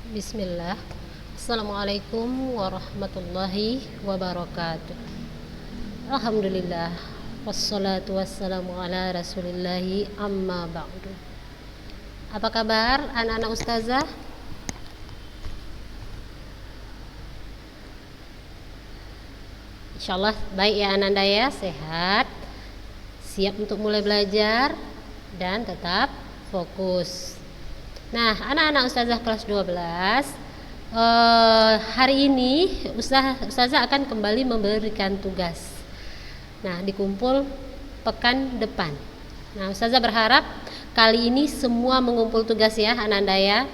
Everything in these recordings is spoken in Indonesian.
Bismillah. Assalamualaikum warahmatullahi wabarakatuh. Alhamdulillah. Wassalatu wassalamu ala rasulillahi amma ba'du. Apa kabar anak-anak ustazah? Insyaallah baik ya Ananda ya, sehat, siap untuk mulai belajar dan tetap fokus. Nah, anak-anak ustazah kelas 12, hari ini ustazah akan kembali memberikan tugas. Nah, dikumpul pekan depan. Nah, ustazah berharap kali ini semua mengumpul tugas ya Ananda ya.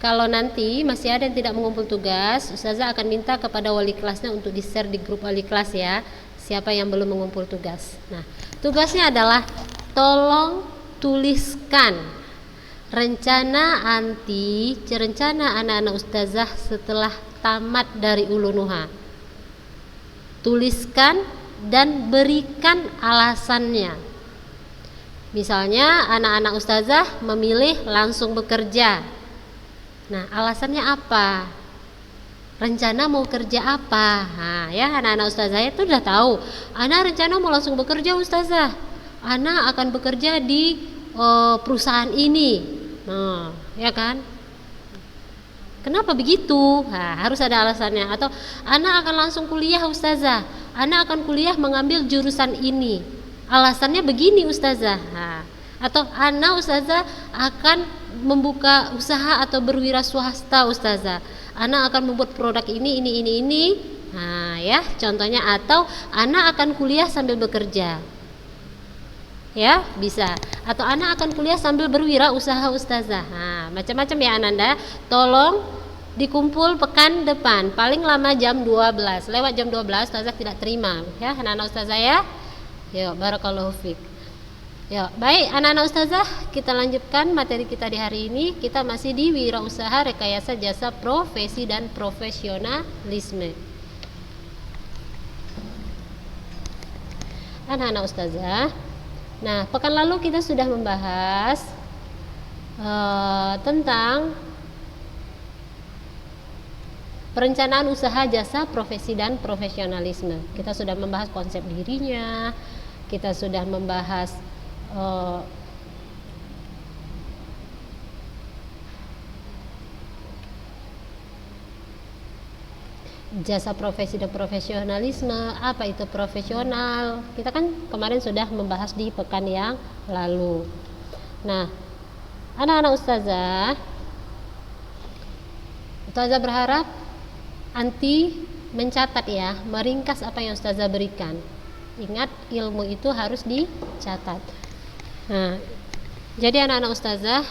Kalau nanti masih ada yang tidak mengumpul tugas, ustazah akan minta kepada wali kelasnya untuk di-share di grup wali kelas ya, siapa yang belum mengumpul tugas. Nah, tugasnya adalah tolong tuliskan rencana anak-anak ustazah setelah tamat dari Ulunuha. Tuliskan dan berikan alasannya. Misalnya anak-anak ustazah memilih langsung bekerja. Nah, alasannya apa? Rencana mau kerja apa? Nah, ya anak-anak ustazah itu udah tahu. Anak rencana mau langsung bekerja ustazah. Anak akan bekerja di perusahaan ini. Nah, ya kan? Kenapa begitu? Nah, harus ada alasannya. Atau anak akan langsung kuliah ustazah. Anak akan kuliah mengambil jurusan ini. Alasannya begini ustazah. Nah, atau anak ustazah akan membuka usaha atau berwira swasta ustazah. Anak akan membuat produk ini. Nah, ya, contohnya. Atau anak akan kuliah sambil bekerja. Ya, bisa. Atau anak akan kuliah sambil berwira usaha ustazah. Nah, macam-macam ya Ananda. Tolong dikumpul pekan depan, paling lama jam 12. Lewat jam 12 ustazah tidak terima ya anak-anak ustazah ya. Yuk, barakallahu fiik. Yuk, baik anak-anak ustazah, kita lanjutkan materi kita di hari ini. Kita masih di wirausaha rekayasa jasa profesi dan profesionalisme. Anak-anak ustazah, nah, pekan lalu kita sudah membahas tentang perencanaan usaha jasa profesi dan profesionalisme. Kita sudah membahas konsep dirinya, kita sudah membahas jasa profesi dan profesionalisme. Apa itu profesional? Kita kan kemarin sudah membahas di pekan yang lalu. Nah, anak-anak ustazah berharap anti mencatat ya, meringkas apa yang ustazah berikan. Ingat, ilmu itu harus dicatat. Nah, jadi anak-anak ustazah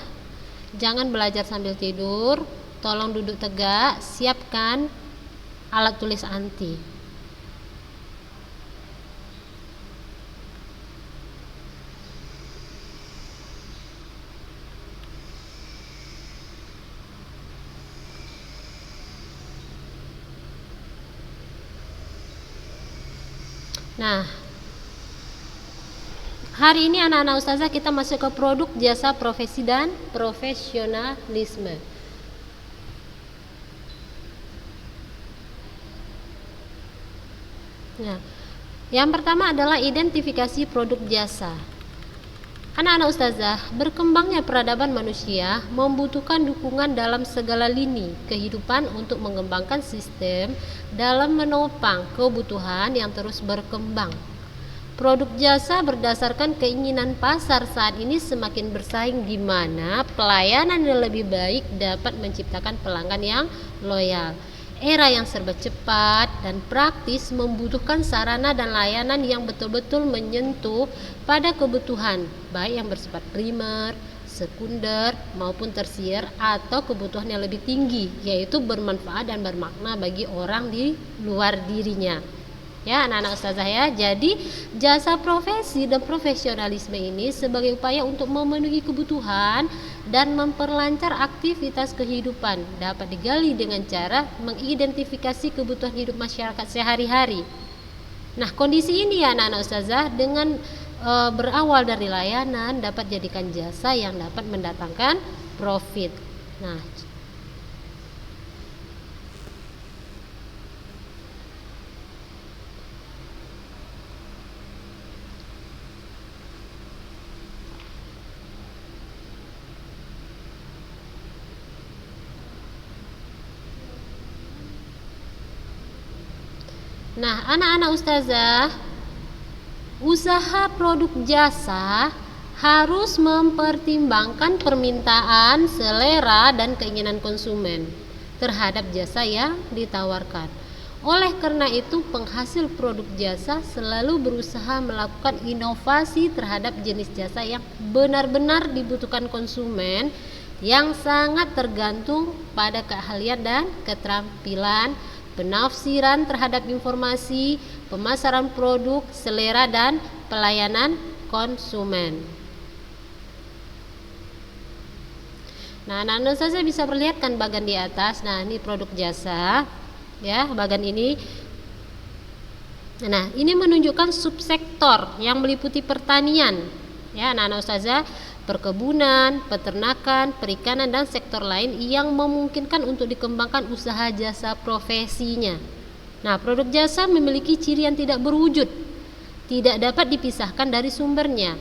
jangan belajar sambil tidur. Tolong duduk tegak, siapkan alat tulis anti. Nah, hari ini anak-anak ustazah kita masuk ke produk jasa profesi dan profesionalisme. Nah, yang pertama adalah identifikasi produk jasa. Anak-anak ustazah, berkembangnya peradaban manusia membutuhkan dukungan dalam segala lini kehidupan untuk mengembangkan sistem dalam menopang kebutuhan yang terus berkembang. Produk jasa berdasarkan keinginan pasar saat ini semakin bersaing, di mana pelayanan yang lebih baik dapat menciptakan pelanggan yang loyal. Era yang serba cepat dan praktis membutuhkan sarana dan layanan yang betul-betul menyentuh pada kebutuhan, baik yang bersifat primer, sekunder, maupun tersier, atau kebutuhan yang lebih tinggi, yaitu bermanfaat dan bermakna bagi orang di luar dirinya. Ya anak-anak ustazah ya, jadi jasa profesi dan profesionalisme ini sebagai upaya untuk memenuhi kebutuhan dan memperlancar aktivitas kehidupan dapat digali dengan cara mengidentifikasi kebutuhan hidup masyarakat sehari-hari. Nah, kondisi ini ya anak-anak ustazah dengan berawal dari layanan dapat jadikan jasa yang dapat mendatangkan profit. Nah, Nah, anak-anak ustazah, usaha produk jasa harus mempertimbangkan permintaan, selera, dan keinginan konsumen terhadap jasa yang ditawarkan. Oleh karena itu, penghasil produk jasa selalu berusaha melakukan inovasi terhadap jenis jasa yang benar-benar dibutuhkan konsumen, yang sangat tergantung pada keahlian dan keterampilan, penafsiran terhadap informasi, pemasaran produk, selera, dan pelayanan konsumen. Nah, anak-anak saya bisa perlihatkan bagian di atas. Nah, ini produk jasa, ya, bagian ini. Nah, ini menunjukkan subsektor yang meliputi pertanian, ya, anak-anak ustazah, perkebunan, peternakan, perikanan, dan sektor lain yang memungkinkan untuk dikembangkan usaha jasa profesinya. Nah, produk jasa memiliki ciri yang tidak berwujud, tidak dapat dipisahkan dari sumbernya,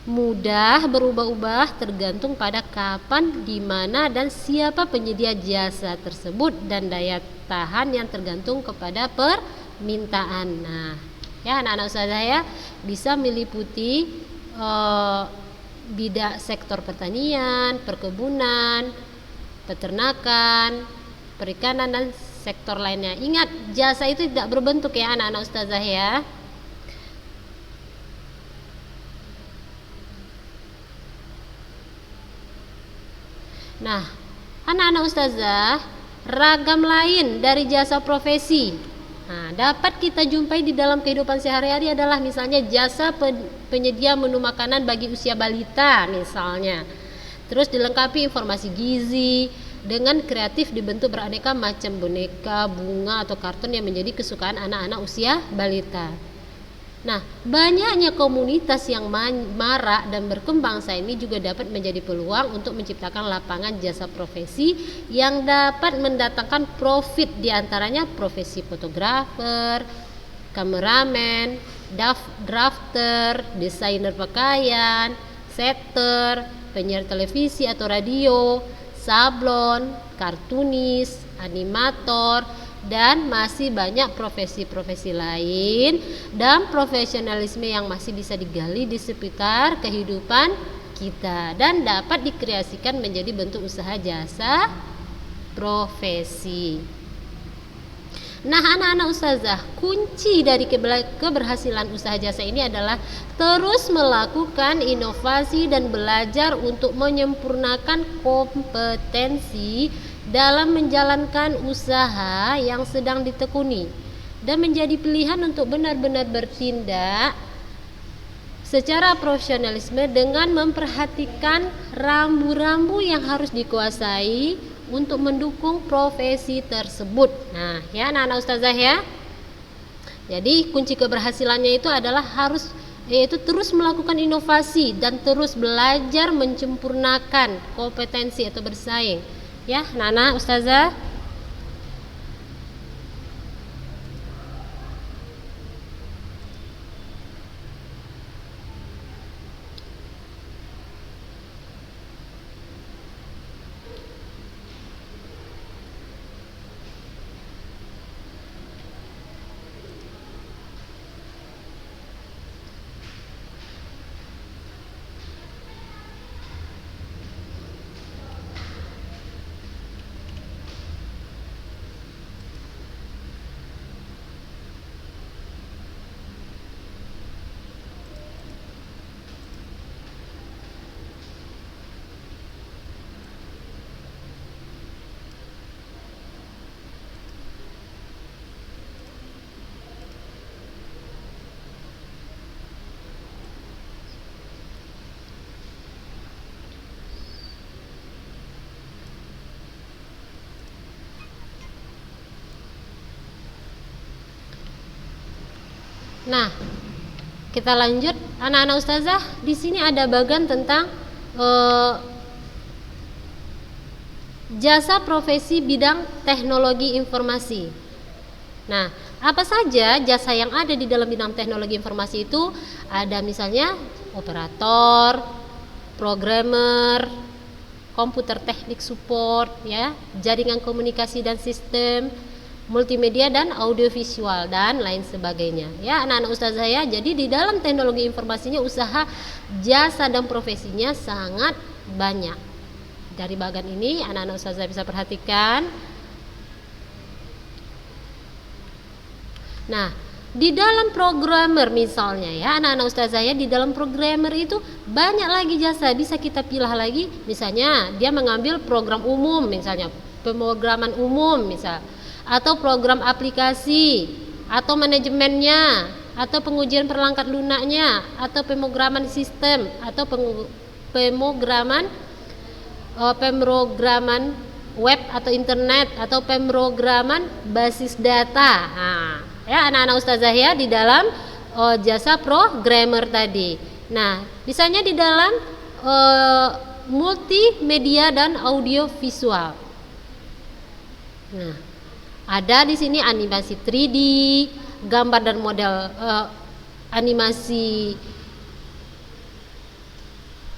mudah berubah-ubah tergantung pada kapan, di mana, dan siapa penyedia jasa tersebut, dan daya tahan yang tergantung kepada permintaan. Nah, ya anak-anak ustazah, ya, bisa meliputi bidang sektor pertanian, perkebunan, peternakan, perikanan, dan sektor lainnya. Ingat, jasa itu tidak berbentuk, ya anak-anak ustazah, ya. Nah, anak-anak ustazah, ragam lain dari jasa profesi, nah, dapat kita jumpai di dalam kehidupan sehari-hari adalah misalnya jasa penyedia menu makanan bagi usia balita misalnya. Terus dilengkapi informasi gizi dengan kreatif dibentuk beraneka macam boneka, bunga, atau kartun yang menjadi kesukaan anak-anak usia balita. Nah, banyaknya komunitas yang marak dan berkembang saat ini juga dapat menjadi peluang untuk menciptakan lapangan jasa profesi yang dapat mendatangkan profit, diantaranya profesi fotografer, kameramen, drafter, desainer pakaian, setter, penyiar televisi atau radio, sablon, kartunis, animator, dan masih banyak profesi-profesi lain dan profesionalisme yang masih bisa digali di sekitar kehidupan kita dan dapat dikreasikan menjadi bentuk usaha jasa profesi. Nah, anak-anak ustazah, kunci dari keberhasilan usaha jasa ini adalah terus melakukan inovasi dan belajar untuk menyempurnakan kompetensi dalam menjalankan usaha yang sedang ditekuni dan menjadi pilihan untuk benar-benar bertindak secara profesionalisme dengan memperhatikan rambu-rambu yang harus dikuasai untuk mendukung profesi tersebut. Nah, ya anak-anak ustazah, ya. Jadi kunci keberhasilannya itu adalah yaitu terus melakukan inovasi dan terus belajar menyempurnakan kompetensi atau bersaing. Ya, Nana ustazah. Nah, kita lanjut anak-anak ustazah. Di sini ada bagian tentang jasa profesi bidang teknologi informasi. Nah, apa saja jasa yang ada di dalam bidang teknologi informasi itu? Ada misalnya operator, programmer, komputer teknik support, ya, jaringan komunikasi dan sistem, multimedia dan audiovisual dan lain sebagainya. Ya, anak-anak ustazah ya. Jadi di dalam teknologi informasinya usaha, jasa dan profesinya sangat banyak. Dari bagian ini anak-anak ustazah bisa perhatikan. Nah, di dalam programmer misalnya ya, anak-anak ustazah ya, di dalam programmer itu banyak lagi jasa, bisa kita pilih lagi. Misalnya dia mengambil program umum, misalnya pemrograman umum misal, atau program aplikasi, atau manajemennya, atau pengujian perangkat lunaknya, atau pemrograman sistem, atau pemrograman web atau internet, atau pemrograman basis data. Nah, ya anak-anak ustazah ya, di dalam jasa programmer tadi. Nah, misalnya di dalam multimedia dan audio visual. Nah, ada di sini animasi 3D, gambar dan model animasi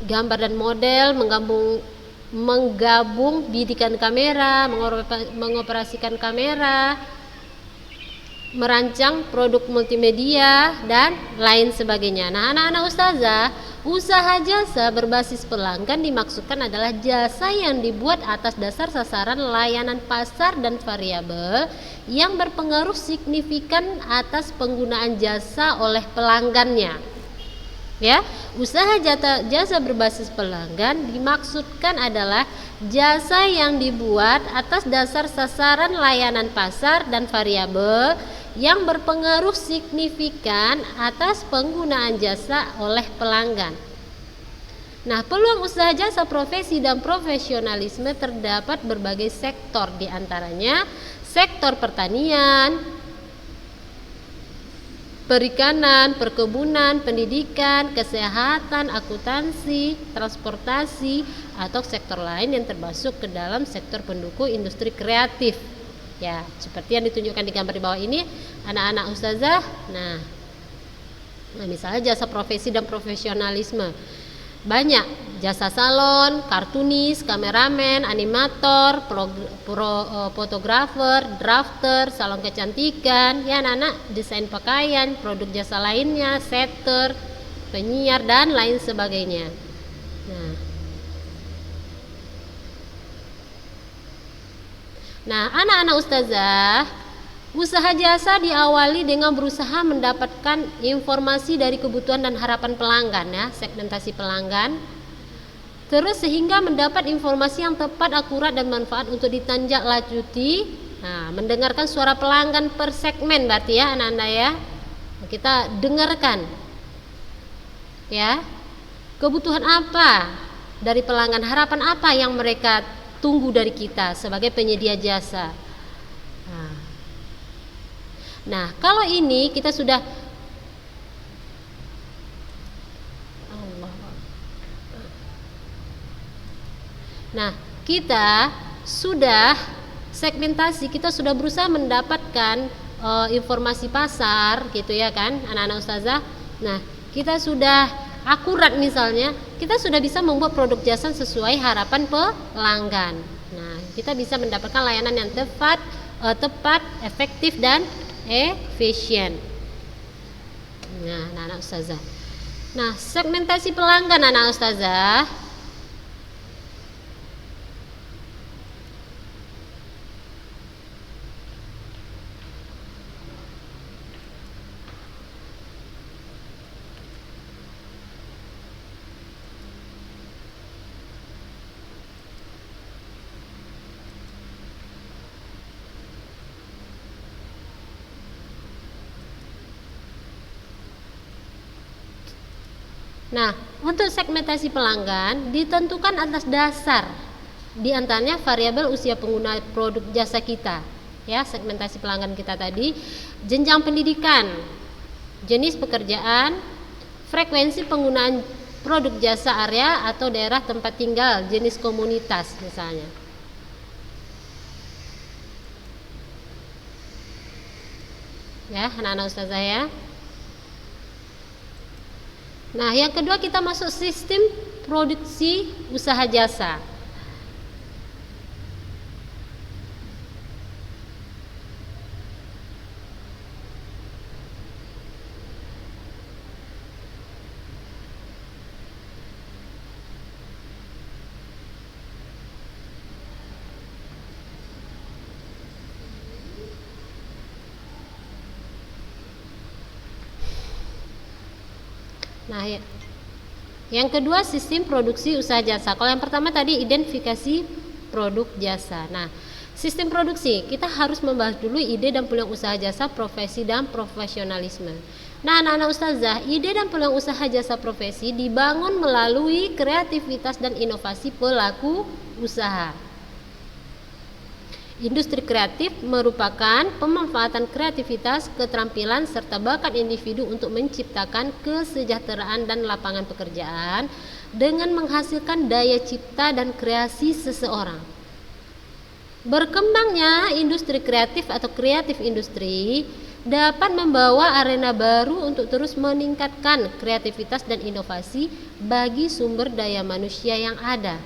gambar dan model, menggabung bidikan kamera, mengoperasikan kamera, merancang produk multimedia dan lain sebagainya. Nah, anak-anak ustazah, usaha jasa berbasis pelanggan dimaksudkan adalah jasa yang dibuat atas dasar sasaran layanan pasar dan variabel yang berpengaruh signifikan atas penggunaan jasa oleh pelanggannya. Ya, usaha jasa berbasis pelanggan dimaksudkan adalah jasa yang dibuat atas dasar sasaran layanan pasar dan variabel yang berpengaruh signifikan atas penggunaan jasa oleh pelanggan. Nah, peluang usaha jasa profesi dan profesionalisme terdapat berbagai sektor, diantaranya sektor pertanian, perikanan, perkebunan, pendidikan, kesehatan, akuntansi, transportasi, atau sektor lain yang termasuk ke dalam sektor pendukung industri kreatif. Ya, seperti yang ditunjukkan di gambar di bawah ini, anak-anak ustazah. Nah, misalnya jasa profesi dan profesionalisme. Banyak jasa salon, kartunis, kameramen, animator, fotografer, drafter, salon kecantikan, ya anak-anak, desain pakaian, produk jasa lainnya, setter, penyiar dan lain sebagainya. Nah, anak-anak ustazah, usaha jasa diawali dengan berusaha mendapatkan informasi dari kebutuhan dan harapan pelanggan, ya, segmentasi pelanggan. Terus sehingga mendapat informasi yang tepat, akurat dan manfaat untuk ditindaklanjuti. Nah, mendengarkan suara pelanggan per segmen berarti ya anak-anak ya. Kita dengarkan. Ya. Kebutuhan apa dari pelanggan, harapan apa yang mereka tunggu dari kita sebagai penyedia jasa. Nah, kalau ini kita sudah kita sudah segmentasi, kita sudah berusaha mendapatkan informasi pasar gitu ya kan, anak-anak ustazah. Nah, kita sudah akurat misalnya, kita sudah bisa membuat produk jasa sesuai harapan pelanggan. Nah, kita bisa mendapatkan layanan yang tepat, efektif dan efisien. Nah, anak-anak ustazah. Nah, segmentasi pelanggan anak ustazah. Nah, untuk segmentasi pelanggan ditentukan atas dasar diantaranya variabel usia pengguna produk jasa kita. Ya, segmentasi pelanggan kita tadi, jenjang pendidikan, jenis pekerjaan, frekuensi penggunaan produk jasa, area atau daerah tempat tinggal, jenis komunitas misalnya. Ya, anak-anak ustazah ya. Nah, yang kedua kita masuk sistem produksi usaha jasa. Nah, yang kedua sistem produksi usaha jasa. Kalau yang pertama tadi identifikasi produk jasa. Nah, sistem produksi kita harus membahas dulu ide dan peluang usaha jasa, profesi dan profesionalisme. Nah, anak-anak ustazah, ide dan peluang usaha jasa profesi dibangun melalui kreativitas dan inovasi pelaku usaha. Industri kreatif merupakan pemanfaatan kreativitas, keterampilan, serta bakat individu untuk menciptakan kesejahteraan dan lapangan pekerjaan dengan menghasilkan daya cipta dan kreasi seseorang. Berkembangnya industri kreatif atau kreatif industri dapat membawa arena baru untuk terus meningkatkan kreativitas dan inovasi bagi sumber daya manusia yang ada.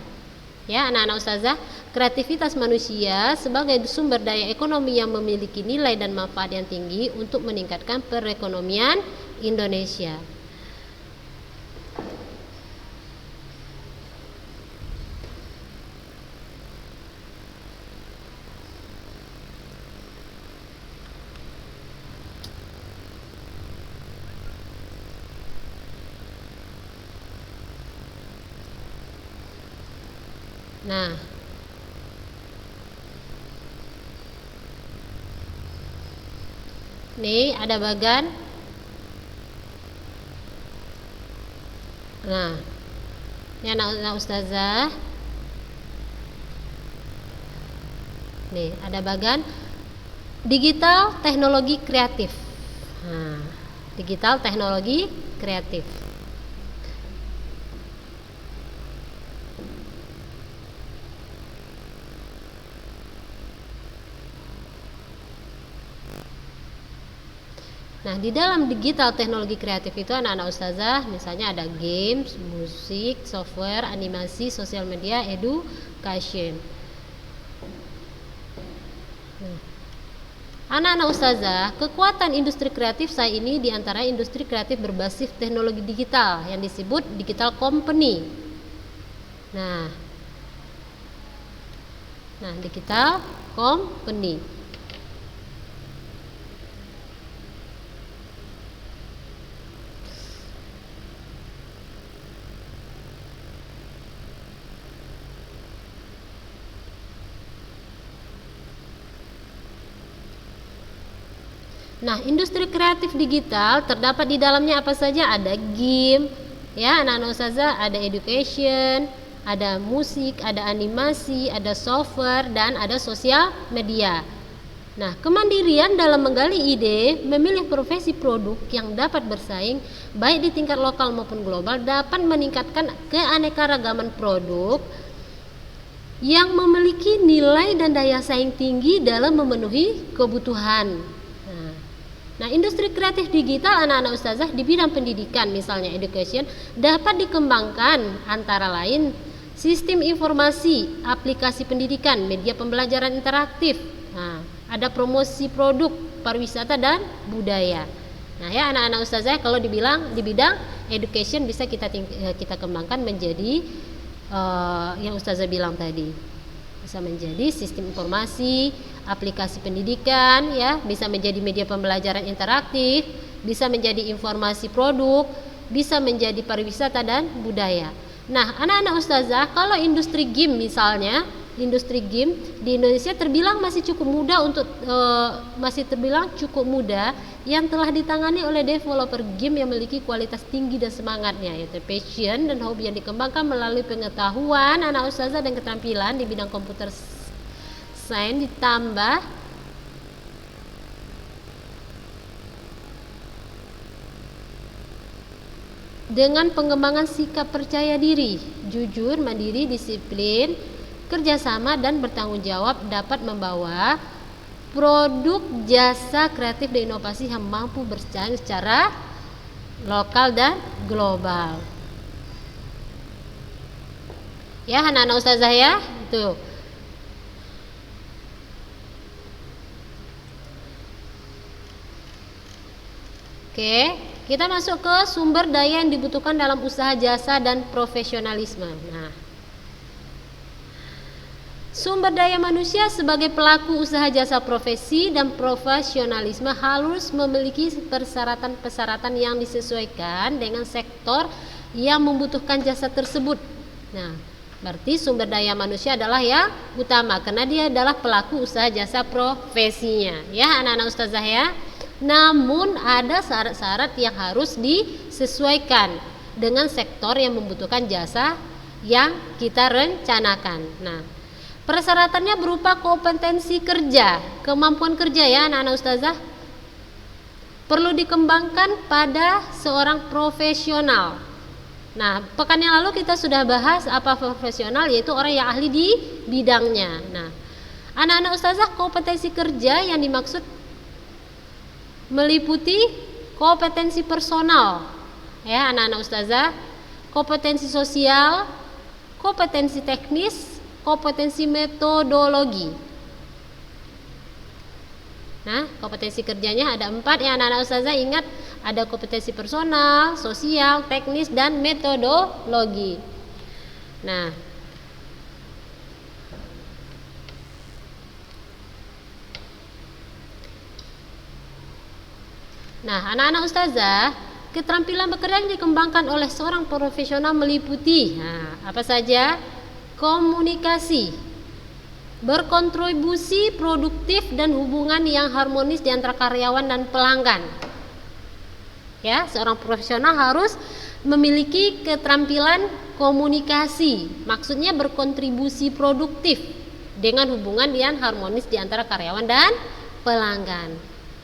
Ya, anak-anak ustazah, kreativitas manusia sebagai sumber daya ekonomi yang memiliki nilai dan manfaat yang tinggi untuk meningkatkan perekonomian Indonesia. Nah, nih ada bagan. Nah, ini anak ustazah. Nih ada bagan digital teknologi kreatif. Nah, digital teknologi kreatif. Nah, di dalam digital teknologi kreatif itu anak-anak ustazah misalnya ada games, musik, software, animasi, sosial media, education. Anak-anak ustazah, kekuatan industri kreatif saat ini diantara industri kreatif berbasis teknologi digital yang disebut digital company. Nah, digital company. Nah, industri kreatif digital terdapat di dalamnya apa saja? Ada game, ya anak-anak ustazah, ada education, ada musik, ada animasi, ada software, dan ada sosial media. Nah, kemandirian dalam menggali ide, memilih profesi produk yang dapat bersaing baik di tingkat lokal maupun global dapat meningkatkan keanekaragaman produk yang memiliki nilai dan daya saing tinggi dalam memenuhi kebutuhan. Nah, industri kreatif digital anak-anak ustazah di bidang pendidikan misalnya education dapat dikembangkan antara lain sistem informasi, aplikasi pendidikan, media pembelajaran interaktif. Nah, ada promosi produk, pariwisata dan budaya. Nah, ya anak-anak ustazah kalau di bidang education bisa kita kembangkan menjadi yang ustazah bilang tadi. Bisa menjadi sistem informasi, aplikasi pendidikan, ya, bisa menjadi media pembelajaran interaktif, bisa menjadi informasi produk, bisa menjadi pariwisata dan budaya. Nah, anak-anak ustazah, kalau industri game misalnya, industri game di Indonesia terbilang masih cukup muda yang telah ditangani oleh developer game yang memiliki kualitas tinggi dan semangatnya, yaitu passion dan hobi yang dikembangkan melalui pengetahuan anak ustazah dan keterampilan di bidang komputer science ditambah dengan pengembangan sikap percaya diri, jujur, mandiri, disiplin, kerjasama dan bertanggung jawab dapat membawa produk jasa kreatif dan inovasi yang mampu bersaing secara lokal dan global. Ya, anak-anak ustazah ya, itu. Oke, kita masuk ke sumber daya yang dibutuhkan dalam usaha jasa dan profesionalisme. Nah, Sumber daya manusia sebagai pelaku usaha jasa profesi dan profesionalisme harus memiliki persyaratan-persyaratan yang disesuaikan dengan sektor yang membutuhkan jasa tersebut. Nah, berarti sumber daya manusia adalah yang utama karena dia adalah pelaku usaha jasa profesinya. Ya, anak-anak ustazah ya. Namun ada syarat-syarat yang harus disesuaikan dengan sektor yang membutuhkan jasa yang kita rencanakan. Nah, persyaratannya berupa kompetensi kerja, kemampuan kerja ya anak-anak ustazah. Perlu dikembangkan pada seorang profesional. Nah, pekan yang lalu kita sudah bahas apa profesional, yaitu orang yang ahli di bidangnya. Nah, anak-anak ustazah, kompetensi kerja yang dimaksud meliputi kompetensi personal ya anak-anak ustazah, kompetensi sosial, kompetensi teknis, kompetensi metodologi. Nah, kompetensi kerjanya ada 4 ya anak-anak ustazah. Ingat, ada kompetensi personal, sosial, teknis, dan metodologi. Nah, anak-anak ustazah, keterampilan bekerja yang dikembangkan oleh seorang profesional meliputi apa saja? Komunikasi, berkontribusi produktif dan hubungan yang harmonis di antara karyawan dan pelanggan. Ya, seorang profesional harus memiliki keterampilan komunikasi, maksudnya berkontribusi produktif dengan hubungan yang harmonis di antara karyawan dan pelanggan.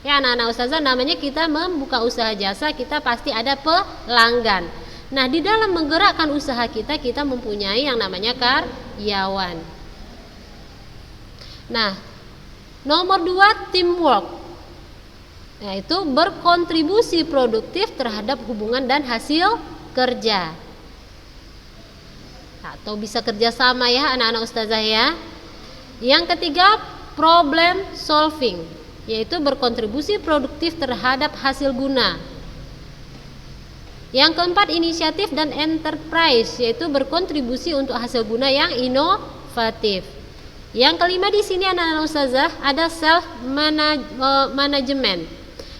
Ya anak-anak ustazah, namanya kita membuka usaha jasa, kita pasti ada pelanggan. Nah, di dalam menggerakkan usaha kita, kita mempunyai yang namanya karyawan. Nah, nomor 2, teamwork, yaitu berkontribusi produktif terhadap hubungan dan hasil kerja. Atau bisa kerjasama ya anak-anak ustazah ya. Yang ketiga, problem solving, yaitu berkontribusi produktif terhadap hasil guna. Yang keempat, inisiatif dan enterprise, yaitu berkontribusi untuk hasil guna yang inovatif. Yang kelima di sini anak-anak ustazah ada self management,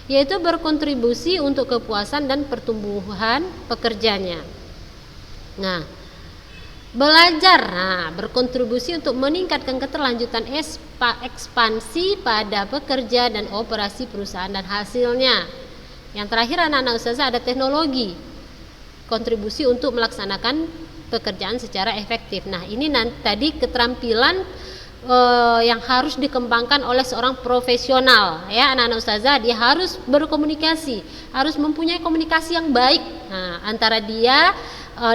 yaitu berkontribusi untuk kepuasan dan pertumbuhan pekerjanya. Nah, belajar, berkontribusi untuk meningkatkan keterlanjutan ekspansi pada pekerja dan operasi perusahaan dan hasilnya. Yang terakhir anak-anak ustazah ada teknologi, kontribusi untuk melaksanakan pekerjaan secara efektif. Nah, ini tadi keterampilan yang harus dikembangkan oleh seorang profesional ya anak-anak ustazah. Dia harus berkomunikasi, harus mempunyai komunikasi yang baik antara dia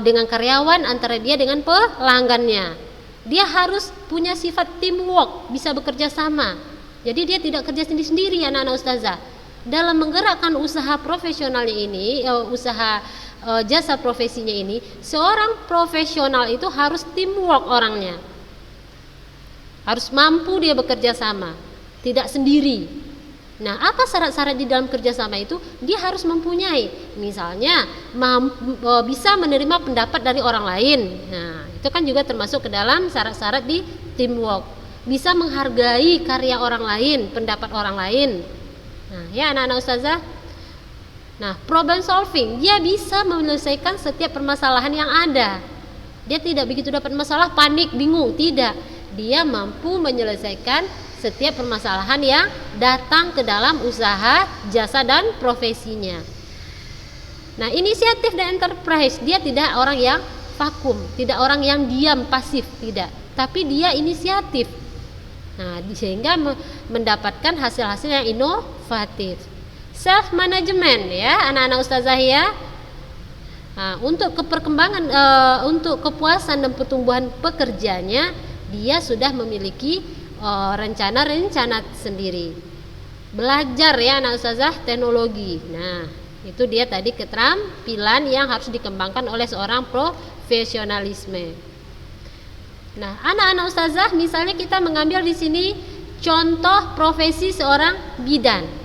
dengan karyawan, antara dia dengan pelanggannya. Dia harus punya sifat teamwork, bisa bekerja sama. Jadi dia tidak kerja sendiri-sendiri anak-anak ustazah. Dalam menggerakkan usaha profesionalnya ini, usaha jasa profesinya ini, seorang profesional itu harus teamwork orangnya. Harus mampu dia bekerja sama, tidak sendiri. Nah, apa syarat-syarat di dalam kerjasama itu? Dia harus mempunyai, misalnya bisa menerima pendapat dari orang lain. Nah, itu kan juga termasuk ke dalam syarat-syarat di teamwork. Bisa menghargai karya orang lain, pendapat orang lain. Nah, ya anak-anak ustazah. Nah, problem solving, dia bisa menyelesaikan setiap permasalahan yang ada. Dia tidak begitu dapat masalah panik, bingung, tidak. Dia mampu menyelesaikan setiap permasalahan yang datang ke dalam usaha, jasa dan profesinya. Nah, inisiatif dan enterprise, dia tidak orang yang vakum, tidak orang yang diam pasif, tidak. Tapi dia inisiatif. Nah, sehingga mendapatkan hasil-hasil yang inovatif. Self management ya anak-anak ustazah ya. Nah, untuk keperkembangan, untuk kepuasan dan pertumbuhan pekerjanya, dia sudah memiliki rencana-rencana sendiri. Belajar ya anak ustazah teknologi. Nah, itu dia tadi keterampilan yang harus dikembangkan oleh seorang profesionalisme. Nah, anak-anak ustazah, misalnya kita mengambil di sini contoh profesi seorang bidan.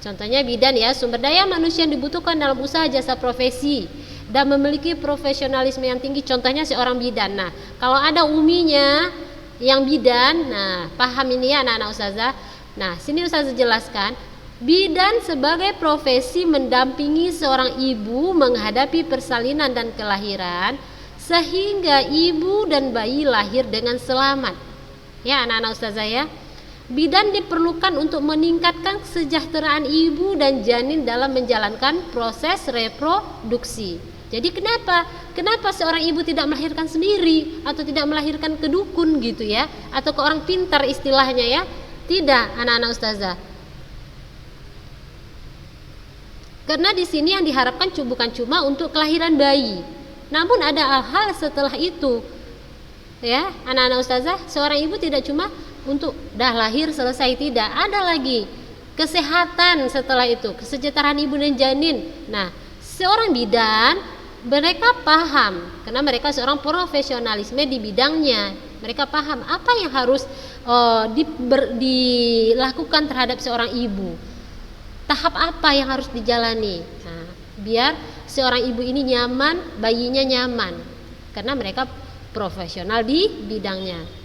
Contohnya bidan ya, sumber daya manusia yang dibutuhkan dalam usaha jasa profesi. dan memiliki profesionalisme yang tinggi, contohnya seorang bidan. Nah, kalau ada uminya yang bidan, nah paham ini ya anak-anak ustazah. Nah, sini ustazah jelaskan, bidan sebagai profesi mendampingi seorang ibu menghadapi persalinan dan kelahiran sehingga ibu dan bayi lahir dengan selamat. Ya anak-anak ustazah ya. Bidan diperlukan untuk meningkatkan kesejahteraan ibu dan janin dalam menjalankan proses reproduksi. Jadi kenapa seorang ibu tidak melahirkan sendiri atau tidak melahirkan ke dukun gitu ya, atau ke orang pintar istilahnya ya? Tidak, anak-anak ustazah. Karena di sini yang diharapkan bukan cuma untuk kelahiran bayi, namun ada hal-hal setelah itu. Ya, anak-anak ustazah, seorang ibu tidak cuma untuk dah lahir selesai, tidak, ada lagi kesehatan setelah itu, kesejahteraan ibu dan janin. Nah, seorang bidan mereka paham karena mereka seorang profesionalisme di bidangnya. Mereka paham apa yang harus dilakukan terhadap seorang ibu, tahap apa yang harus dijalani. Nah, biar seorang ibu ini nyaman, bayinya nyaman, karena mereka profesional di bidangnya.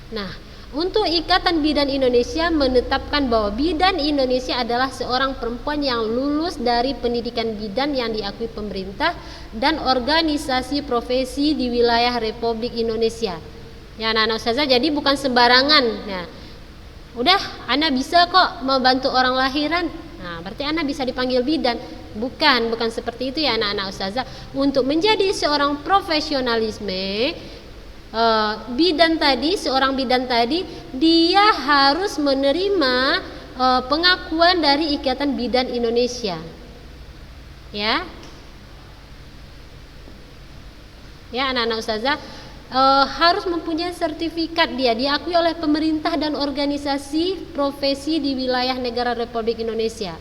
Nah, untuk Ikatan Bidan Indonesia menetapkan bahwa bidan Indonesia adalah seorang perempuan yang lulus dari pendidikan bidan yang diakui pemerintah dan organisasi profesi di wilayah Republik Indonesia. Ya anak-anak ustazah, jadi bukan sembarangan. Ya, udah Anda bisa kok membantu orang lahiran, nah berarti Anda bisa dipanggil bidan. Bukan seperti itu ya anak-anak ustazah. Untuk menjadi seorang profesionalisme, seorang bidan tadi dia harus menerima pengakuan dari Ikatan Bidan Indonesia. Ya anak-anak ustazah, harus mempunyai sertifikat, dia diakui oleh pemerintah dan organisasi profesi di wilayah negara Republik Indonesia.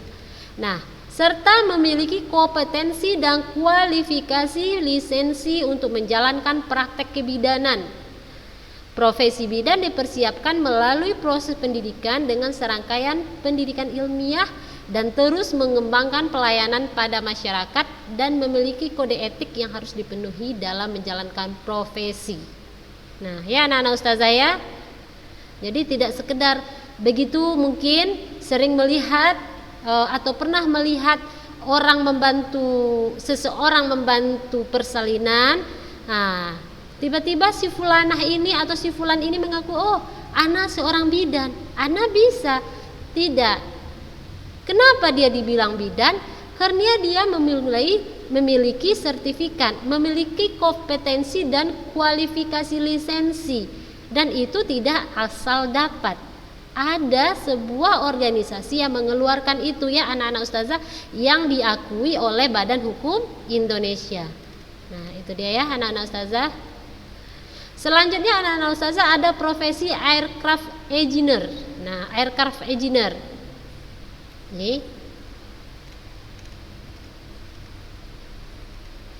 Nah, serta memiliki kompetensi dan kualifikasi lisensi untuk menjalankan praktek kebidanan. Profesi bidan dipersiapkan melalui proses pendidikan dengan serangkaian pendidikan ilmiah dan terus mengembangkan pelayanan pada masyarakat dan memiliki kode etik yang harus dipenuhi dalam menjalankan profesi. Nah, ya anak-anak ustazah ya. Jadi tidak sekedar begitu, mungkin sering melihat atau pernah melihat seseorang membantu persalinan. Nah, tiba-tiba si fulanah ini atau si fulan ini mengaku, oh, ana seorang bidan, ana bisa. Tidak. Kenapa dia dibilang bidan? Karena dia memiliki sertifikat, memiliki kompetensi dan kualifikasi lisensi, dan itu tidak asal dapat. Ada sebuah organisasi yang mengeluarkan itu ya anak-anak ustazah, yang diakui oleh Badan Hukum Indonesia. Nah, itu dia ya anak-anak ustazah. Selanjutnya anak-anak ustazah ada profesi aircraft engineer. Nah, aircraft engineer ini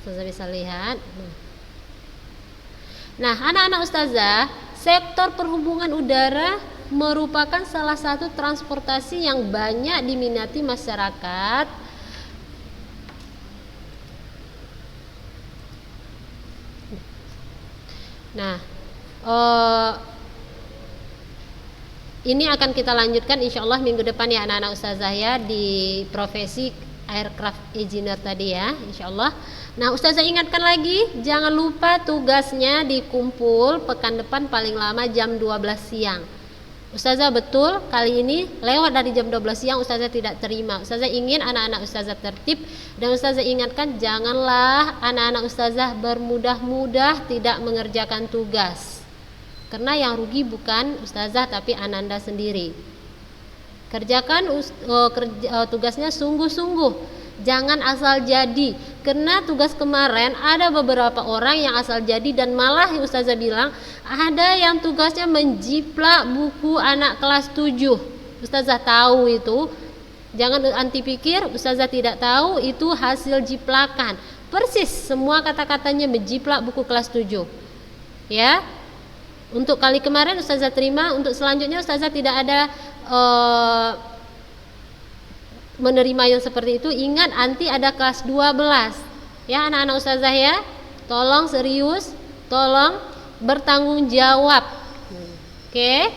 ustazah bisa lihat. Nah, anak-anak ustazah, sektor perhubungan udara merupakan salah satu transportasi yang banyak diminati masyarakat. Nah, ini akan kita lanjutkan insya Allah minggu depan ya anak-anak ustazah ya, di profesi aircraft engineer tadi ya insya Allah. Nah, ustazah ingatkan lagi, jangan lupa tugasnya dikumpul pekan depan paling lama jam 12 siang. Ustazah betul kali ini lewat dari jam 12 siang ustazah tidak terima. Ustazah ingin anak-anak ustazah tertib, dan ustazah ingatkan janganlah anak-anak ustazah bermudah-mudah tidak mengerjakan tugas. Karena yang rugi bukan ustazah tapi ananda sendiri. Kerjakan tugasnya sungguh-sungguh. Jangan asal jadi. Karena tugas kemarin ada beberapa orang yang asal jadi, dan malah ustazah bilang ada yang tugasnya menjiplak buku anak kelas 7. Ustazah tahu itu. Jangan anti pikir ustazah tidak tahu, itu hasil jiplakan. Persis semua kata-katanya menjiplak buku kelas 7. Ya. Untuk kali kemarin ustazah terima, untuk selanjutnya ustazah tidak ada menerima yang seperti itu, ingat anti ada kelas 12. Ya anak-anak ustazah ya, tolong serius, tolong bertanggung jawab. Oke.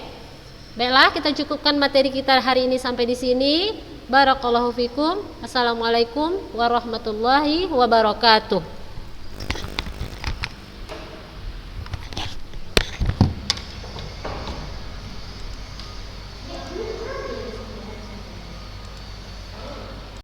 Baiklah, kita cukupkan materi kita hari ini sampai di sini. Barakallahu fikum. Assalamualaikum warahmatullahi wabarakatuh.